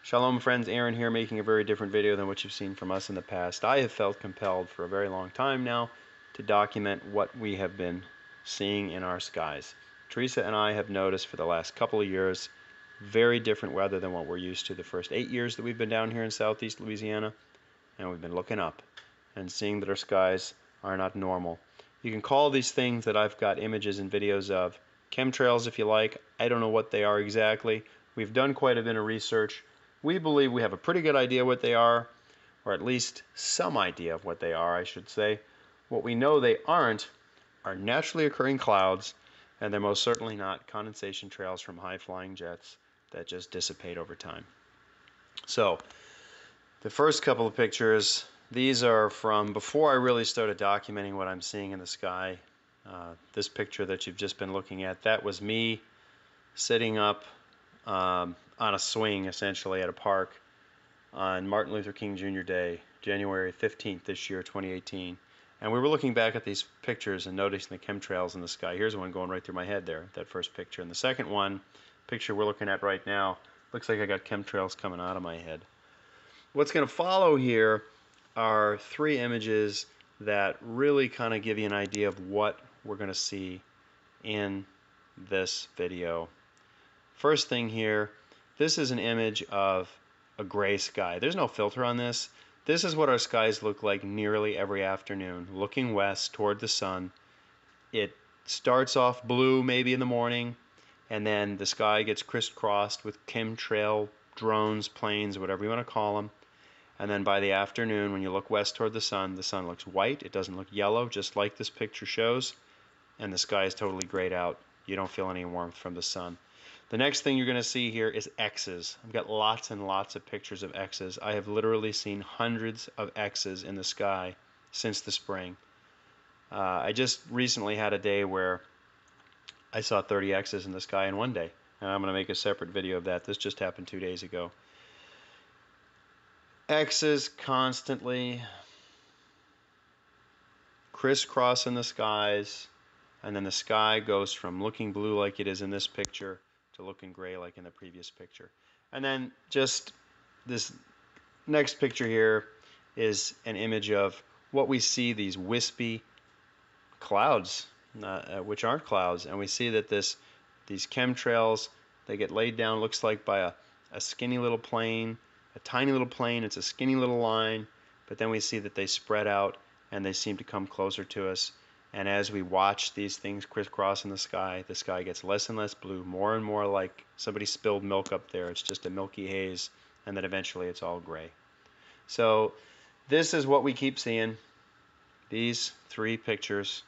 Shalom friends, Aaron here, making a very different video than what you've seen from us in the past. I have felt compelled for a very long time now to document what we have been seeing in our skies. Teresa and I have noticed for the last couple of years very different weather than what we're used to the first 8 years that we've been down here in southeast Louisiana, and we've been looking up and seeing that our skies are not normal. You can call these things that I've got images and videos of chemtrails if you like. I don't know what they are exactly. We've done quite a bit of research. We believe we have a pretty good idea what they are, or at least some idea of what they are, I should say. What we know they aren't are naturally occurring clouds, and they're most certainly not condensation trails from high-flying jets that just dissipate over time. So, the first couple of pictures, these are from before I really started documenting what I'm seeing in the sky. This picture that you've just been looking at, that was me sitting up on a swing, essentially, at a park on Martin Luther King Jr. Day, January 15th this year, 2018. And we were looking back at these pictures and noticing the chemtrails in the sky. Here's one going right through my head there, that first picture. And the second one, picture we're looking at right now, looks like I got chemtrails coming out of my head. What's going to follow here are three images that really kind of give you an idea of what we're going to see in this video. First thing here, this is an image of a gray sky. There's no filter on this. This is what our skies look like nearly every afternoon, looking west toward the sun. It starts off blue maybe in the morning, and then the sky gets crisscrossed with chemtrail drones, planes, whatever you want to call them. And then by the afternoon, when you look west toward the sun looks white. It doesn't look yellow, just like this picture shows. And the sky is totally grayed out. You don't feel any warmth from the sun. The next thing you're going to see here is X's. I've got lots and lots of pictures of X's. I have literally seen hundreds of X's in the sky since the spring. I just recently had a day where I saw 30 X's in the sky in one day. And I'm going to make a separate video of that. This just happened 2 days ago. X's constantly crisscrossing the skies, and then the sky goes from looking blue like it is in this picture to looking gray like in the previous picture. And then just this next picture here is an image of what we see, these wispy clouds, which aren't clouds, and we see that these chemtrails, they get laid down, looks like by a skinny little plane, a tiny little plane. It's a skinny little line, but then we see that they spread out and they seem to come closer to us. And as we watch these things crisscross in the sky gets less and less blue, more and more like somebody spilled milk up there. It's just a milky haze, and then eventually it's all gray. So this is what we keep seeing, these three pictures.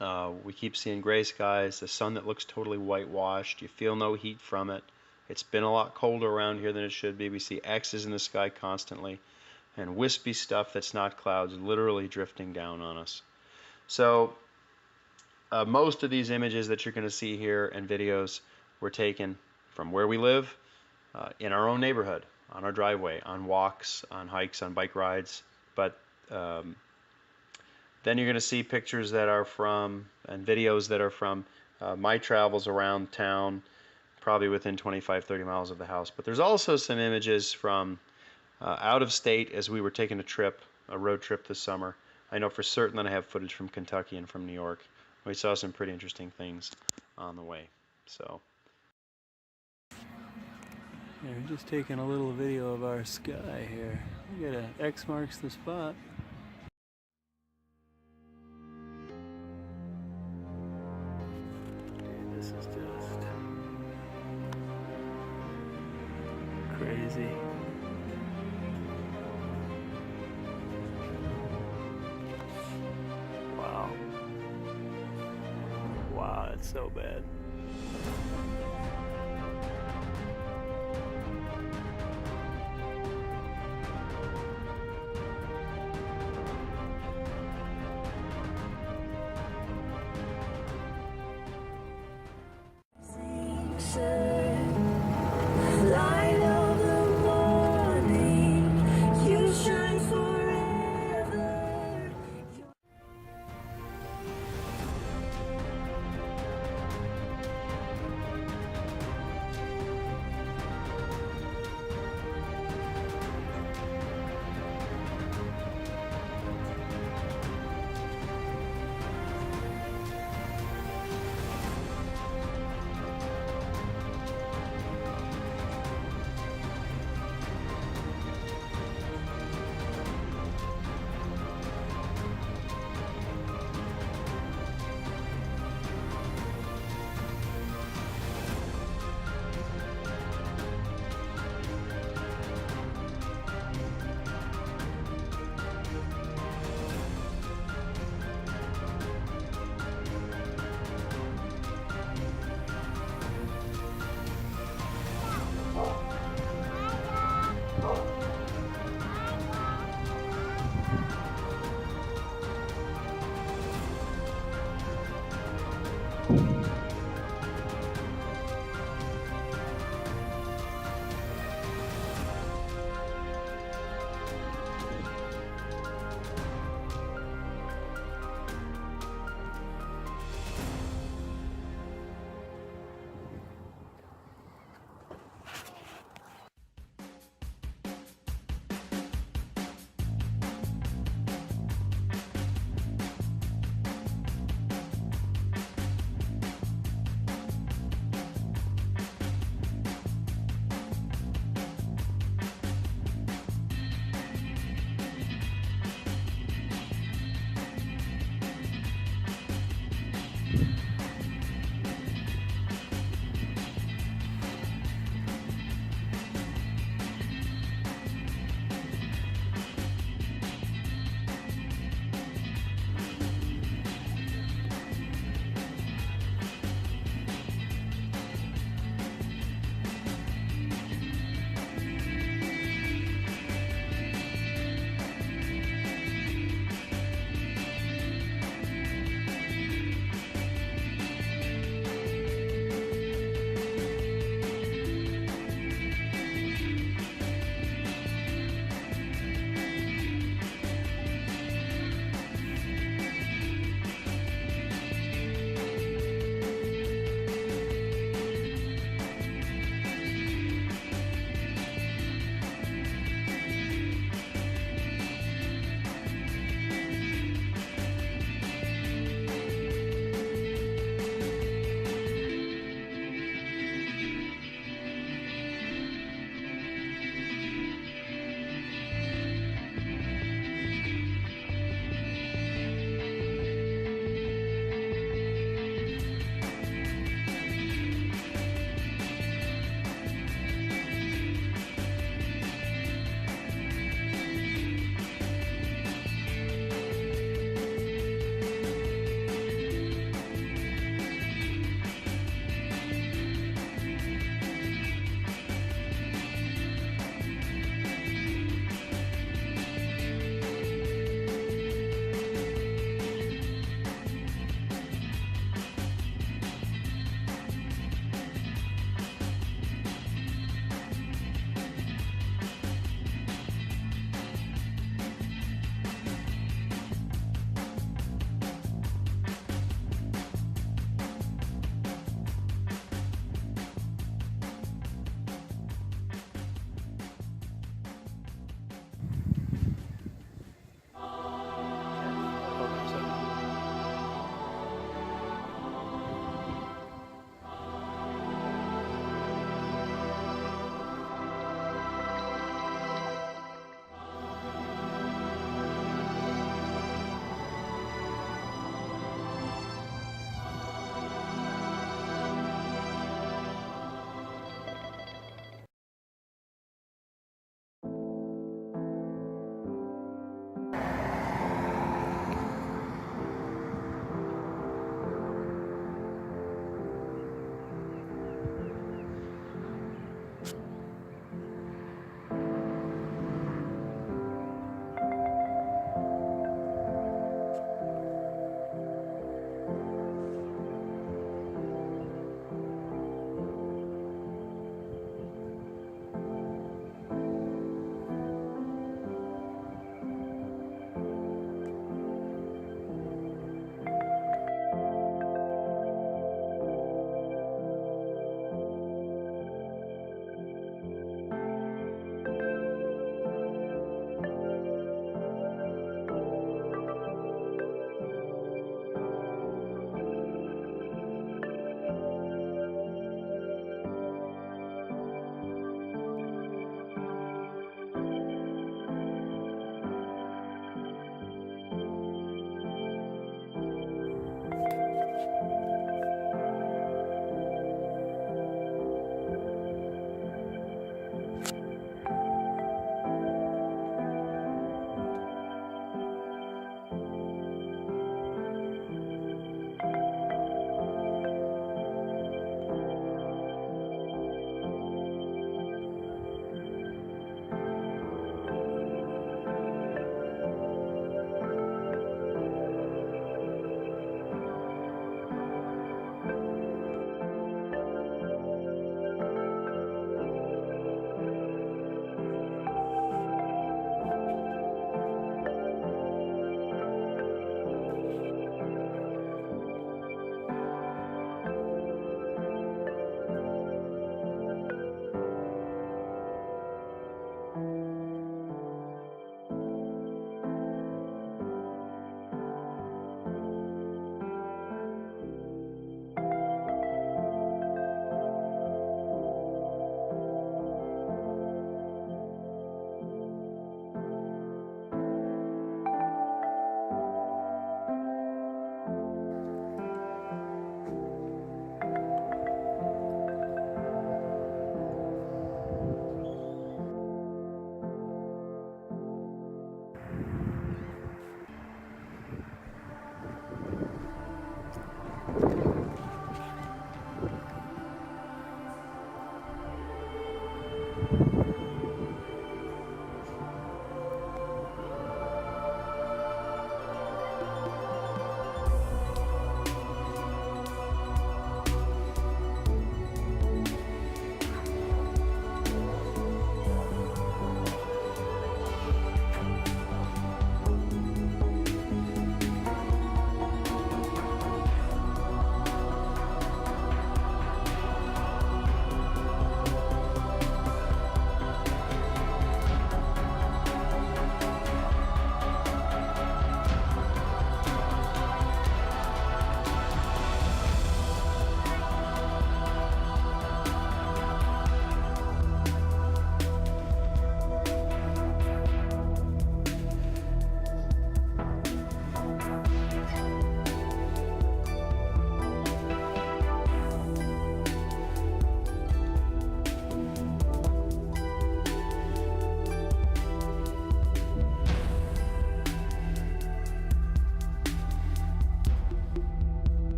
We keep seeing gray skies, the sun that looks totally whitewashed. You feel no heat from it. It's been a lot colder around here than it should be. We see X's in the sky constantly, and wispy stuff that's not clouds literally drifting down on us. So most of these images that you're going to see here and videos were taken from where we live, in our own neighborhood, on our driveway, on walks, on hikes, on bike rides. But then you're going to see pictures that are from, and videos that are from my travels around town, probably within 25-30 miles of the house. But there's also some images from out of state as we were taking a road trip this summer. I know for certain that I have footage from Kentucky and from New York. We saw some pretty interesting things on the way. So we're just taking a little video of our sky here. We got an X marks the spot. Dude, this is just crazy. Wow. Wow, that's so bad. Light of the morning, you shine forever.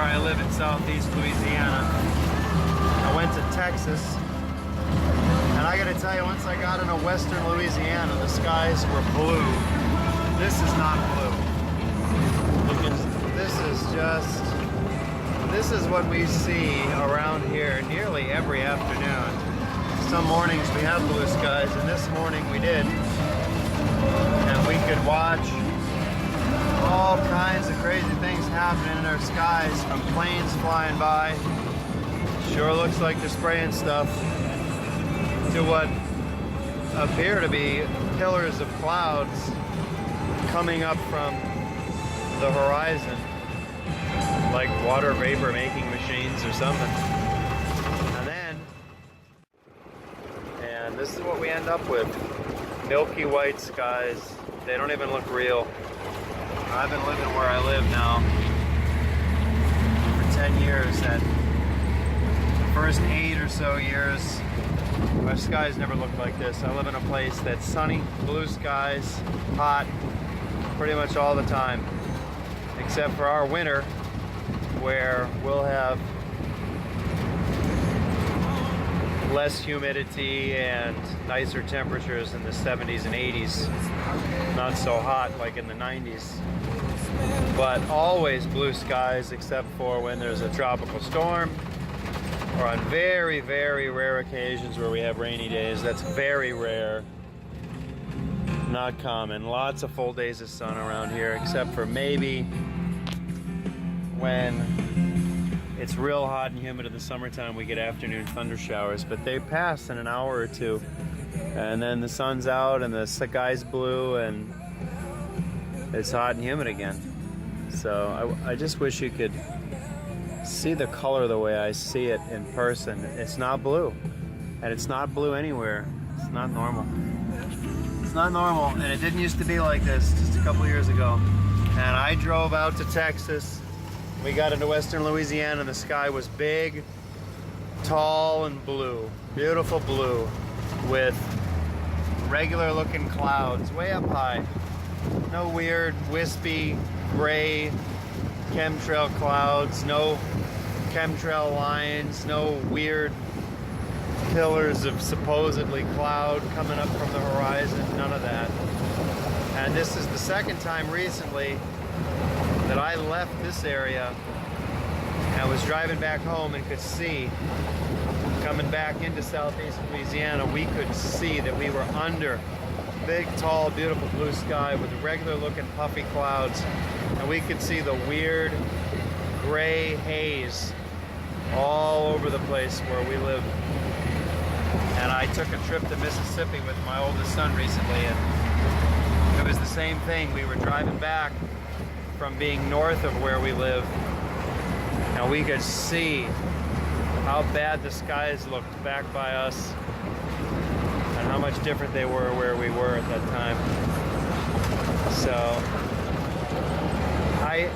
where I live in southeast Louisiana. I went to Texas, and I gotta tell you, once I got into western Louisiana, the skies were blue. This is not blue. This is what we see around here nearly every afternoon. Some mornings we have blue skies, and this morning we did. And we could watch all kinds of crazy things happening in our skies, from planes flying by, sure looks like they're spraying stuff, to what appear to be pillars of clouds coming up from the horizon, like water vapor making machines or something. And this is what we end up with. Milky white skies. They don't even look real. I've been living where I live now for 10 years, and the first 8 or so years, our skies never looked like this. I live in a place that's sunny, blue skies, hot, pretty much all the time, except for our winter, where we'll have less humidity and nicer temperatures in the 70s and 80s. Not so hot like in the 90s. But always blue skies, except for when there's a tropical storm, or on very, very rare occasions where we have rainy days. That's very rare. Not common. Lots of full days of sun around here, except for maybe when it's real hot and humid in the summertime, we get afternoon thunder showers, but they pass in an hour or two, and then the sun's out and the sky's blue and it's hot and humid again. So I just wish you could see the color the way I see it in person. It's not blue, and it's not blue anywhere. It's not normal. It's not normal, and it didn't used to be like this just a couple years ago. And I drove out to Texas. We got into western Louisiana, and the sky was big, tall, and blue. Beautiful blue, with regular looking clouds way up high. No weird, wispy, gray chemtrail clouds, no chemtrail lines, no weird pillars of supposedly cloud coming up from the horizon, none of that. And this is the second time recently that I left this area and was driving back home and could see, coming back into southeast Louisiana, we could see that we were under big, tall, beautiful blue sky with regular looking puffy clouds, and we could see the weird gray haze all over the place where we live. And I took a trip to Mississippi with my oldest son recently, and it was the same thing. We were driving back from being north of where we live, and we could see how bad the skies looked back by us and how much different they were where we were at that time. So I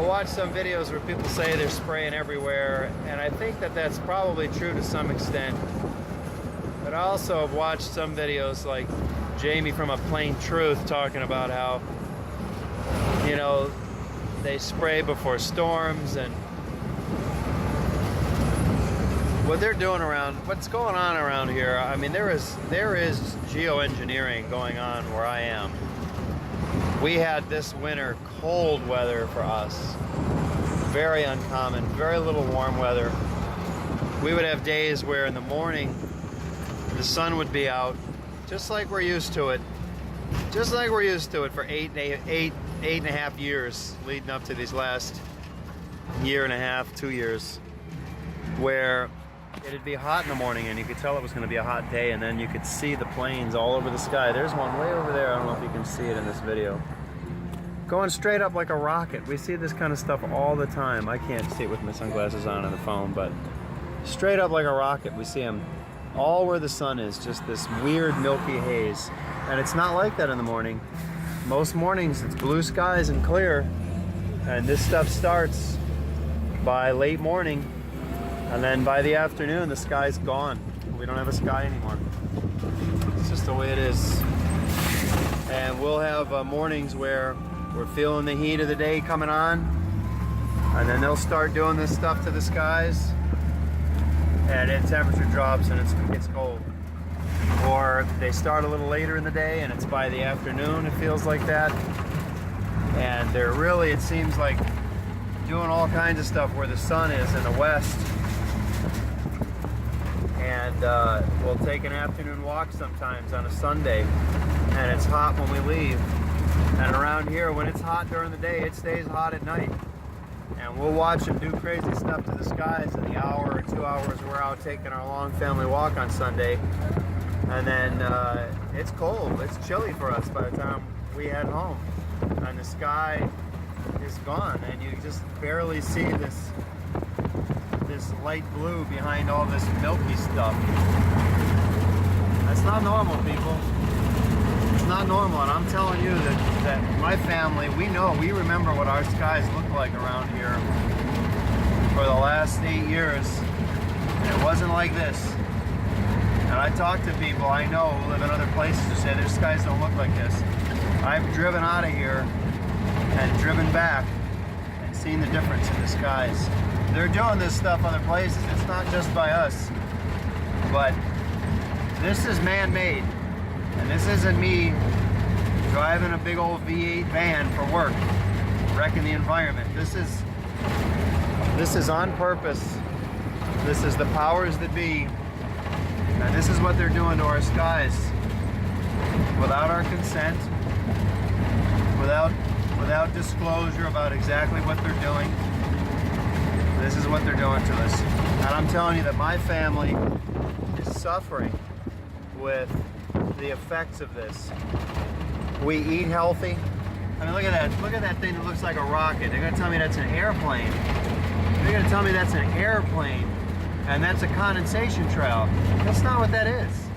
watched some videos where people say they're spraying everywhere, and I think that that's probably true to some extent. But I also have watched some videos like Jamie from A Plain Truth talking about how, you know, they spray before storms, and what they're doing around, what's going on around here. I mean, there is geoengineering going on where I am. We had this winter cold weather for us. Very uncommon, very little warm weather. We would have days where in the morning the sun would be out, just like we're used to it. Just like we're used to it for eight and a half years leading up to these last year and a half, 2 years, where it'd be hot in the morning and you could tell it was going to be a hot day, and then you could see the planes all over the sky. There's one way over there. I don't know if you can see it in this video. Going straight up like a rocket. We see this kind of stuff all the time. I can't see it with my sunglasses on the phone, but straight up like a rocket. We see them all where the sun is, just this weird milky haze. And it's not like that in the morning. Most mornings it's blue skies and clear, and this stuff starts by late morning, and then by the afternoon the sky's gone. We don't have a sky anymore. It's just the way it is. And we'll have mornings where we're feeling the heat of the day coming on, And then they'll start doing this stuff to the skies, and its temperature drops and it's cold. Or they start a little later in the day and it's by the afternoon, it feels like that. And they're really, it seems like, doing all kinds of stuff where the sun is in the west. And we'll take an afternoon walk sometimes on a Sunday, and it's hot when we leave. And around here, when it's hot during the day, it stays hot at night. And we'll watch them do crazy stuff to the skies in the hour or 2 hours we're out taking our long family walk on Sunday. And then it's cold, it's chilly for us by the time we head home. And the sky is gone, and you just barely see this light blue behind all this milky stuff. That's not normal, people. It's not normal, and I'm telling you that my family, we remember what our skies look like around here for the last 8 years, and it wasn't like this. And I talk to people I know who live in other places who say their skies don't look like this. I've driven out of here and driven back and seen the difference in the skies. They're doing this stuff other places. It's not just by us, but this is man-made. And this isn't me driving a big old V8 van for work, wrecking the environment. This is on purpose. This is the powers that be. And this is what they're doing to our skies without our consent, without disclosure about exactly what they're doing. This is what they're doing to us. And I'm telling you that my family is suffering with the effects of this. We eat healthy. I mean, look at that. Look at that thing that looks like a rocket. They're gonna tell me that's an airplane. They're gonna tell me that's an airplane and that's a condensation trail. That's not what that is.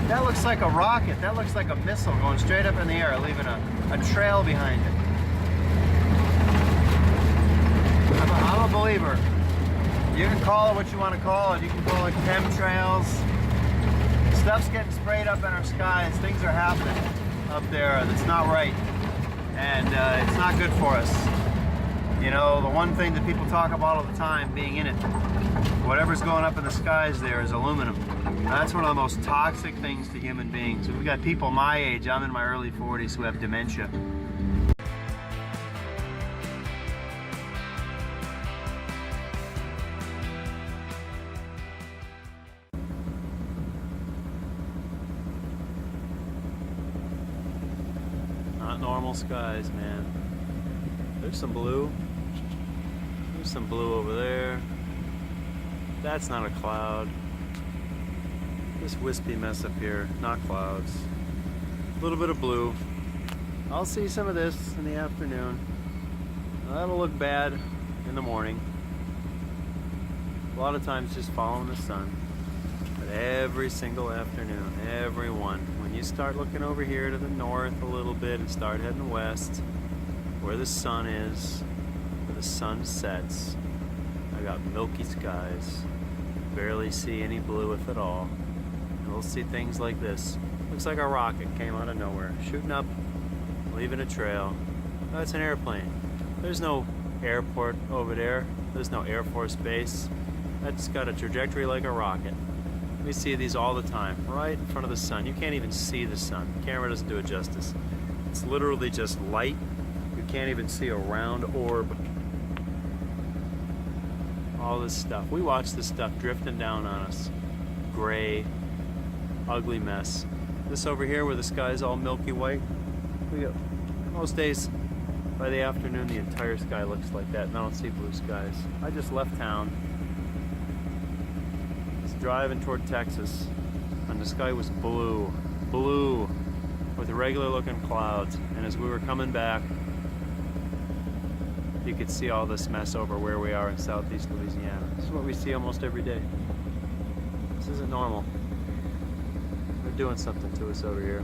That looks like a rocket. That looks like a missile going straight up in the air, leaving a trail behind it. I'm a believer. You can call it what you want to call it. You can call it chemtrails. Stuff's getting sprayed up in our skies. Things are happening up there that's not right. And it's not good for us. You know, the one thing that people talk about all the time, being in it, whatever's going up in the skies there is aluminum. And that's one of the most toxic things to human beings. We've got people my age, I'm in my early 40s, who have dementia. Not normal skies, man. There's some blue. There's some blue over there. That's not a cloud. This wispy mess up here, not clouds. A little bit of blue. I'll see some of this in the afternoon. That'll look bad in the morning. A lot of times just following the sun. But every single afternoon, every one. When you start looking over here to the north a little bit and start heading west, where the sun is, where the sun sets, I got milky skies. Barely see any blue, if at all. And we'll see things like this. Looks like a rocket came out of nowhere, shooting up, leaving a trail. Oh, it's an airplane. There's no airport over there. There's no Air Force base. That's got a trajectory like a rocket. We see these all the time, right in front of the sun. You can't even see the sun. The camera doesn't do it justice. It's literally just light. You can't even see a round orb. All this stuff. We watch this stuff drifting down on us. Gray, ugly mess. This over here where the sky's all milky white, we go, most days by the afternoon the entire sky looks like that and I don't see blue skies. I just left town. Was driving toward Texas and the sky was blue with regular looking clouds, and as we were coming back you could see all this mess over where we are in southeast Louisiana. This is what we see almost every day. This isn't normal. They're doing something to us over here.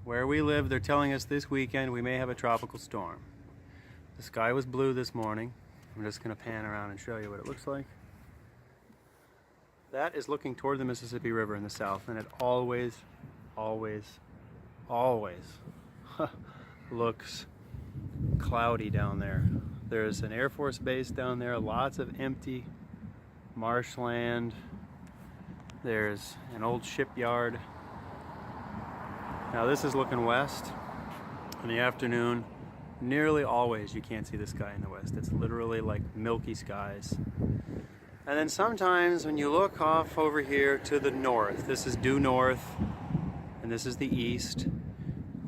where we live, they're telling us this weekend we may have a tropical storm. The sky was blue this morning. I'm just going to pan around and show you what it looks like. That is looking toward the Mississippi River in the south, and it always looks cloudy down there. There's an Air Force base down there, lots of empty marshland. There's an old shipyard. Now this is looking west. In the afternoon, nearly always you can't see the sky in the west. It's literally like milky skies. And then sometimes when you look off over here to the north, this is due north, and this is the east,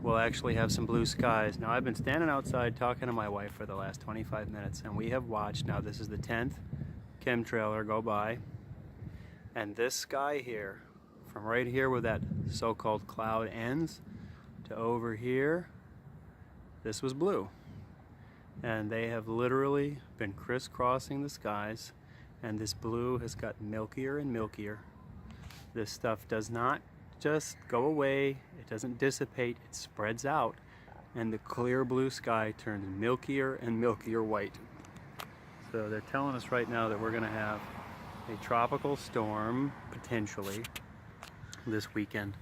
we'll actually have some blue skies. Now I've been standing outside talking to my wife for the last 25 minutes, and we have watched, now this is the 10th chemtrailer go by, and this sky here, from right here where that so-called cloud ends to over here, this was blue. And they have literally been crisscrossing the skies, and this blue has got milkier and milkier. This stuff does not just go away, it doesn't dissipate, it spreads out, and the clear blue sky turns milkier and milkier white. So they're telling us right now that we're going to have a tropical storm, potentially, this weekend.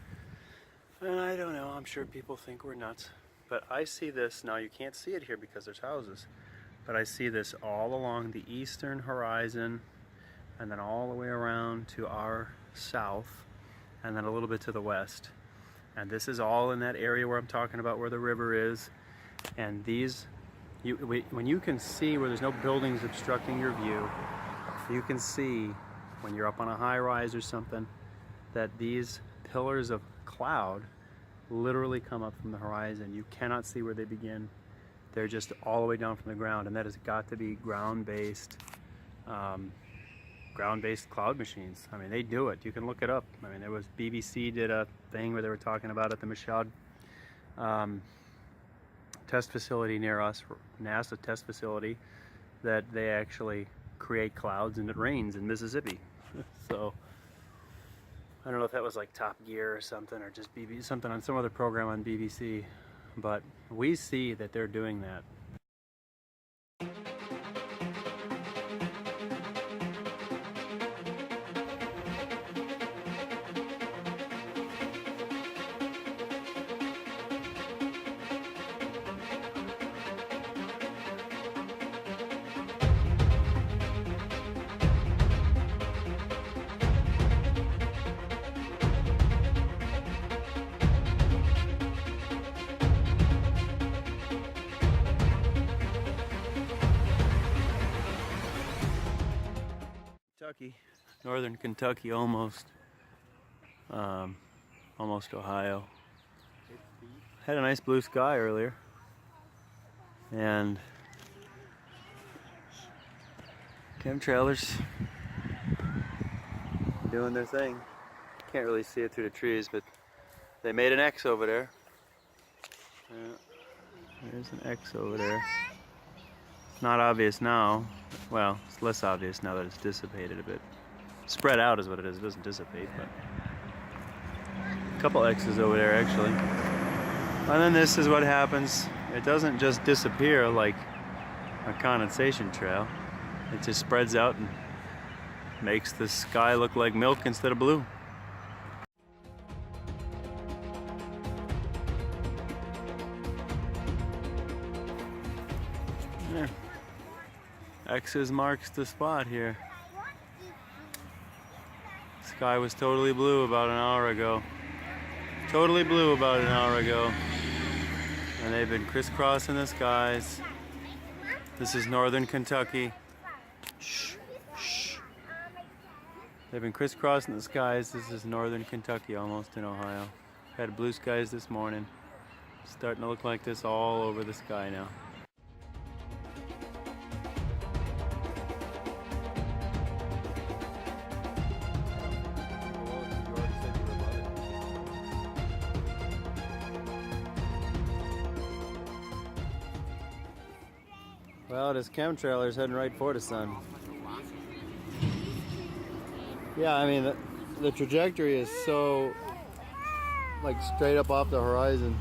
And I don't know, I'm sure people think we're nuts. But I see this, now you can't see it here because there's houses, but I see this all along the eastern horizon, and then all the way around to our south, and then a little bit to the west. And this is all in that area where I'm talking about, where the river is. And these, when you can see where there's no buildings obstructing your view, you can see when you're up on a high rise or something that these pillars of cloud literally come up from the horizon. You cannot see where they begin. They're just all the way down from the ground, and that has got to be ground-based cloud machines. I mean, they do it. You can look it up. I mean, there was BBC did a thing where they were talking about at the Mashhad test facility near us, NASA test facility, that they actually create clouds and it rains in Mississippi. So I don't know if that was like Top Gear or something, or just something on some other program on BBC, but we see that they're doing that. Kentucky, northern Kentucky, almost Ohio. Had a nice blue sky earlier, and chemtrailers doing their thing. Can't really see it through the trees, but they made an X over there. There's an X over there. It's not obvious now. Well, it's less obvious now that it's dissipated a bit. Spread out is what it is. It doesn't dissipate, but a couple X's over there actually. And then this is what happens. It doesn't just disappear like a condensation trail. It just spreads out and makes the sky look like milk instead of blue. There. X's marks the spot here. Sky was totally blue about an hour ago. Totally blue about an hour ago. And they've been crisscrossing the skies. This is northern Kentucky. Shh, shh. They've been crisscrossing the skies. This is northern Kentucky, almost in Ohio. Had blue skies this morning. Starting to look like this all over the sky now. Well, this chemtrailer's heading right for the sun. Yeah, I mean, the trajectory is so, like straight up off the horizon.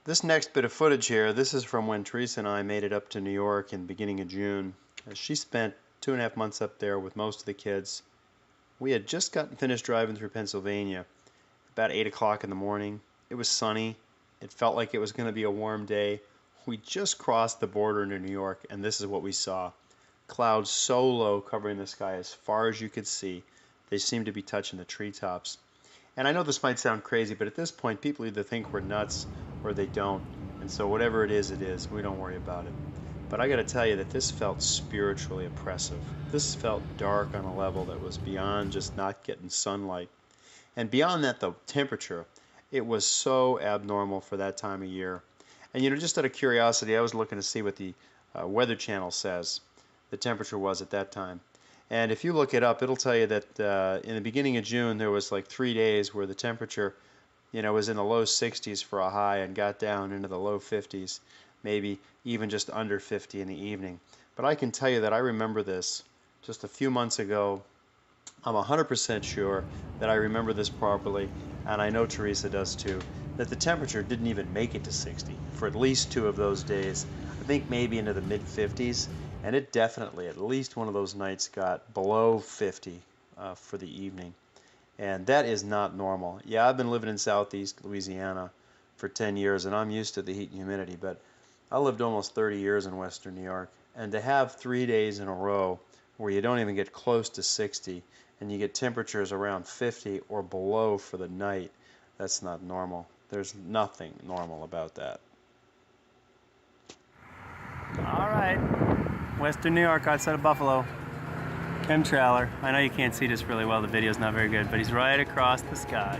This next bit of footage here, this is from when Teresa and I made it up to New York in the beginning of June. She spent 2.5 months up there with most of the kids. We had just gotten finished driving through Pennsylvania, about 8 o'clock in the morning. It was sunny. It felt like it was going to be a warm day. We just crossed the border into New York, and this is what we saw. Clouds so low covering the sky as far as you could see. They seemed to be touching the treetops. And I know this might sound crazy, but at this point, people either think we're nuts or they don't. And so whatever it is, we don't worry about it. But I got to tell you that this felt spiritually oppressive. This felt dark on a level that was beyond just not getting sunlight. And beyond that, the temperature, it was so abnormal for that time of year. And just out of curiosity, I was looking to see what the Weather Channel says the temperature was at that time. And if you look it up, it'll tell you that in the beginning of June, there was like 3 days where the temperature, was in the low 60s for a high and got down into the low 50s, maybe even just under 50 in the evening. But I can tell you that I remember this just a few months ago. I'm 100% sure that I remember this properly, and I know Teresa does too, that the temperature didn't even make it to 60 for at least 2 of those days. I think maybe into the mid-50s. And it definitely, at least one of those nights, got below 50 for the evening. And that is not normal. Yeah, I've been living in southeast Louisiana for 10 years, and I'm used to the heat and humidity, but I lived almost 30 years in western New York. And to have 3 days in a row where you don't even get close to 60, and you get temperatures around 50 or below for the night, that's not normal. There's nothing normal about that. All right. Western New York outside of Buffalo. Chemtrailer. I know you can't see this really well, the video's not very good, but he's right across the sky.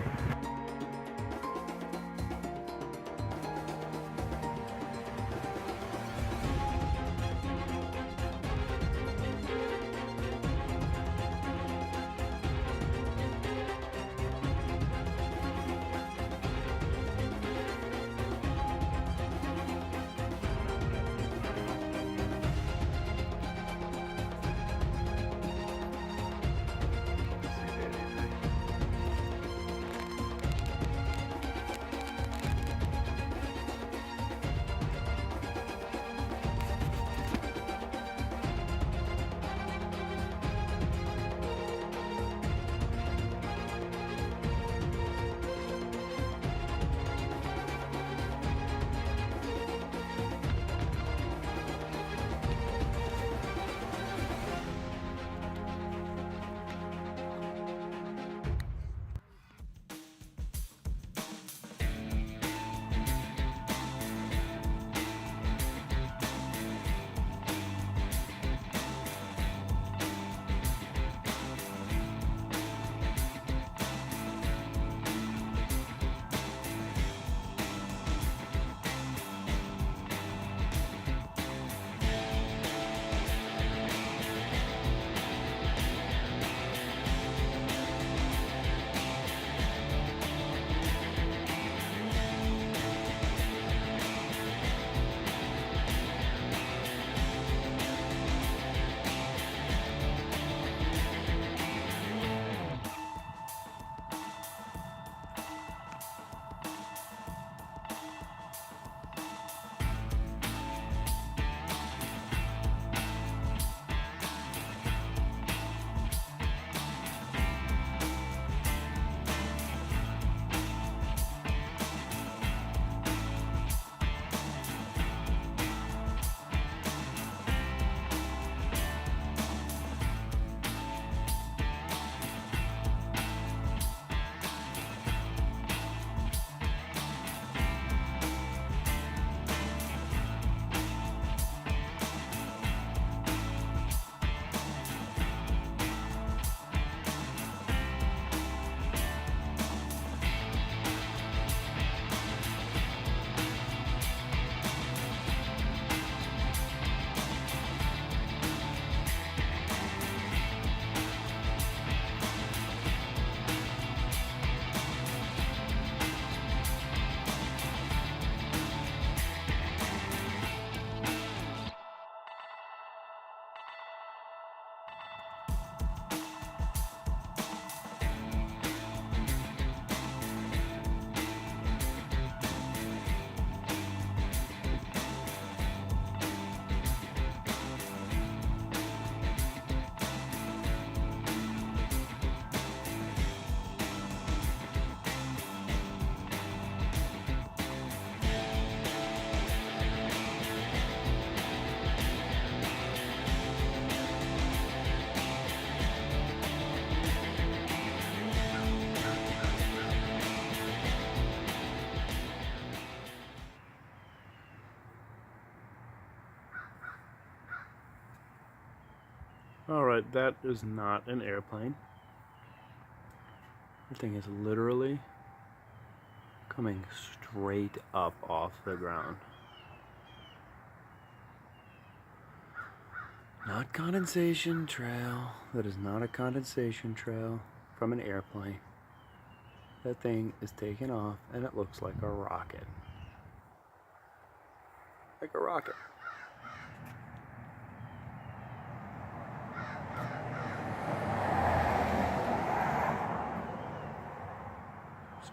Alright, that is not an airplane. The thing is literally coming straight up off the ground. Not condensation trail. That is not a condensation trail from an airplane. That thing is taking off and it looks like a rocket. Like a rocket.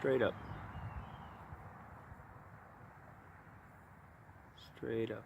Straight up. Straight up.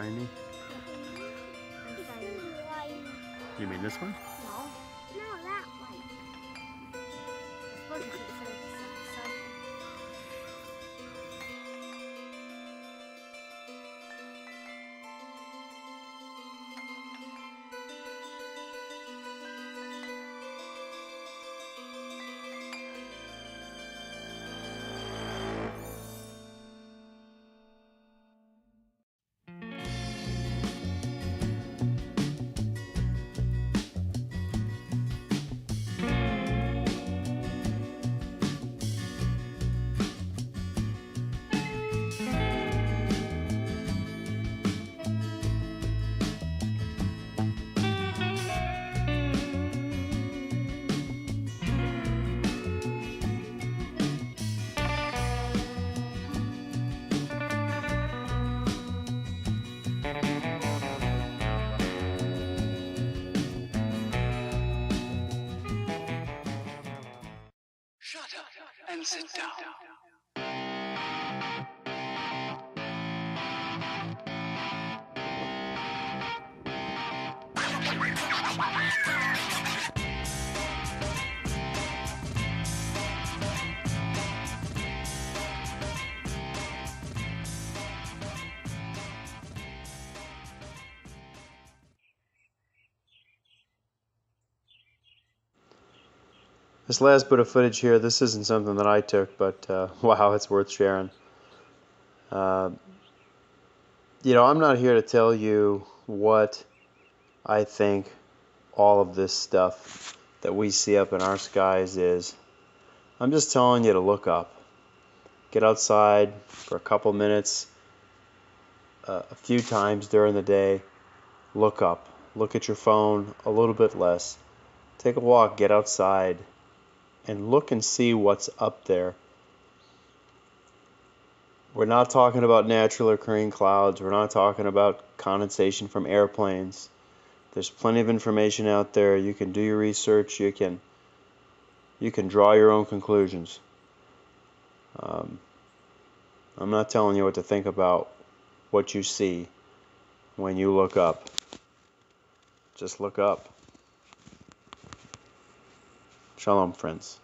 behind me? You mean this one? No, that one. It's supposed to be sun. Shut up and sit down. This last bit of footage here, this isn't something that I took, but wow, it's worth sharing. I'm not here to tell you what I think all of this stuff that we see up in our skies is. I'm just telling you to look up. Get outside for a couple minutes, a few times during the day. Look up. Look at your phone a little bit less. Take a walk, get outside, and look and see what's up there. We're not talking about naturally occurring clouds. We're not talking about condensation from airplanes. There's plenty of information out there. You can do your research. You can draw your own conclusions. I'm not telling you what to think about what you see when you look up. Just look up. Shalom, friends.